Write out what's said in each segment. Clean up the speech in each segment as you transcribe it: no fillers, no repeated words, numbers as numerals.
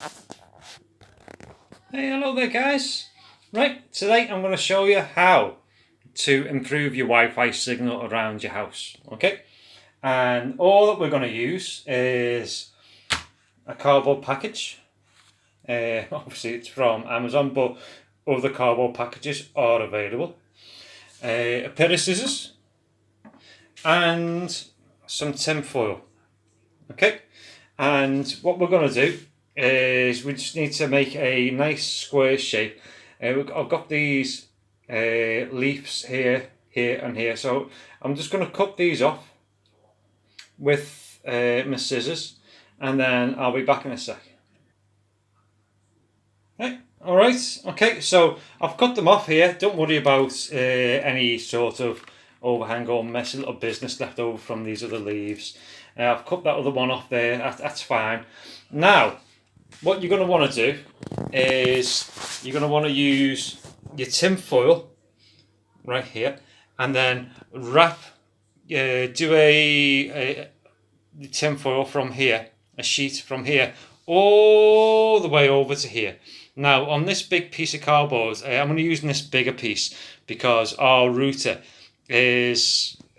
Hey, hello there guys. Right, today I'm going to show you how to improve your Wi-Fi signal around your house. Okay, and all that we're going to use is a cardboard package. Obviously it's from Amazon, but other cardboard packages are available. A pair of scissors and some tin foil. Okay, and what we're going to do is we just need to make a nice square shape. I've got these leaves here, here and here, so I'm just going to cut these off with my scissors, and then I'll be back in a sec. Right. All right. Okay. So I've cut them off here. Don't worry about any sort of overhang or messy little business left over from these other leaves. I've cut that other one off there. That's fine. Now, what you're going to want to do is you're going to want to use your tin foil right here, and then wrap. Do a tin foil from here, a sheet from here, all the way over to here. Now, on this big piece of cardboard, I'm going to use this bigger piece because our router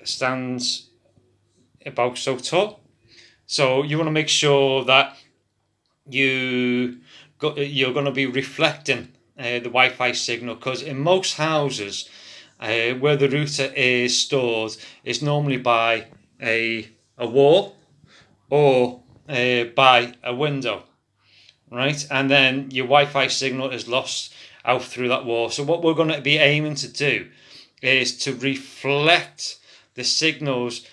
stands about so tall. So you want to make sure that you're going to be reflecting the Wi-Fi signal, because in most houses where the router is stored is normally by a wall or by a window, right? And then your Wi-Fi signal is lost out through that wall. So what we're going to be aiming to do is to reflect the signals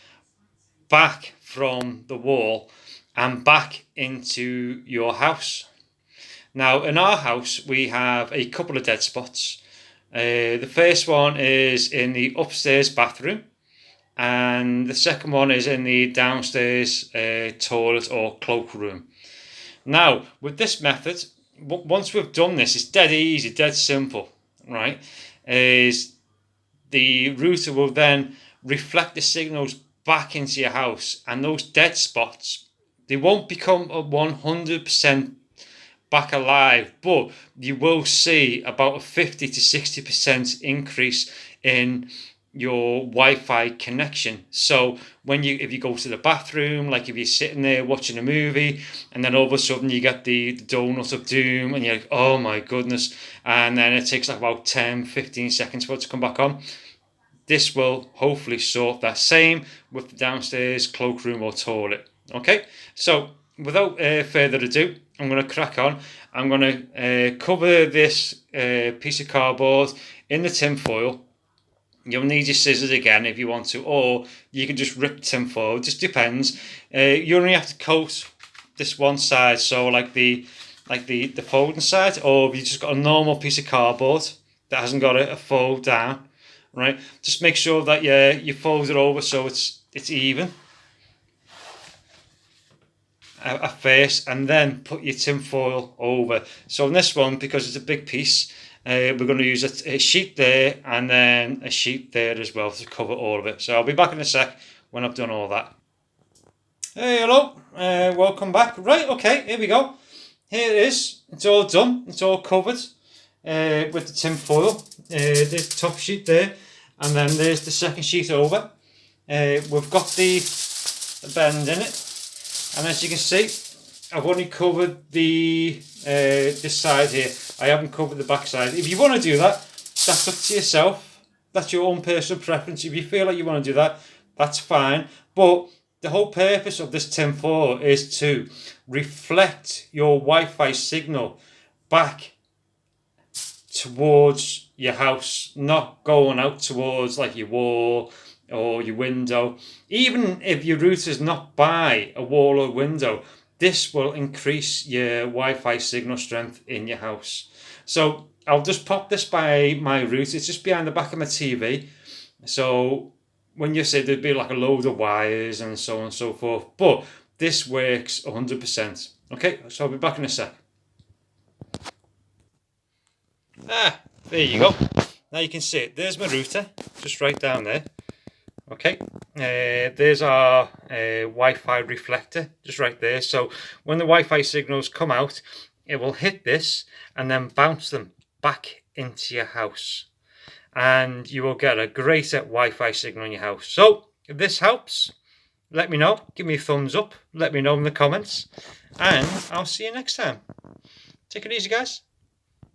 back from the wall and back into your house. Now, in our house, we have a couple of dead spots. The first one is in the upstairs bathroom, and the second one is in the downstairs toilet or cloakroom. Now, with this method, once we've done this, it's dead easy, dead simple, right? Is the router will then reflect the signals back into your house, and those dead spots, they won't become a 100% back alive, but you will see about a 50 to 60% increase in your Wi-Fi connection. So if you go to the bathroom, like if you're sitting there watching a movie, and then all of a sudden you get the donut of doom, and you're like, oh my goodness, and then it takes like about 10-15 seconds for it to come back on. This will hopefully sort that. Same with the downstairs cloakroom or toilet. Okay, so without further ado, I'm going to crack on. I'm going to cover this piece of cardboard in the tin foil. You'll need your scissors again if you want to, or you can just rip tin foil. It just depends. You only have to coat this one side, so like the folding side, or if you just got a normal piece of cardboard that hasn't got a fold down, right? Just make sure that you fold it over so it's even at first, and then put your tin foil over. So on this one, because it's a big piece, we're going to use a sheet there and then a sheet there as well to cover all of it. So I'll be back in a sec when I've done all that. Hey, hello, welcome back. Right, okay, here we go. Here it is. It's all done. It's all covered with the tin foil. There's the top sheet there, and then there's the second sheet over. We've got the bend in it. And as you can see, I've only covered this side here. I haven't covered the back side. If you want to do that, that's up to yourself. That's your own personal preference. If you feel like you want to do that, that's fine. But the whole purpose of this tin foil is to reflect your Wi-Fi signal back towards your house, not going out towards like your wall or your window. Even if your router's not by a wall or window, this will increase your Wi-Fi signal strength in your house. So I'll just pop this by my router. It's just behind the back of my TV. So when you say there'd be like a load of wires and so on and so forth, but this works 100%. Okay, so I'll be back in a sec. There you go. Now you can see it. There's my router, just right down there. Okay, there's our Wi-Fi reflector, just right there. So when the Wi-Fi signals come out, it will hit this and then bounce them back into your house, and you will get a greater Wi-Fi signal in your house. So if this helps, let me know. Give me a thumbs up. Let me know in the comments, and I'll see you next time. Take it easy, guys.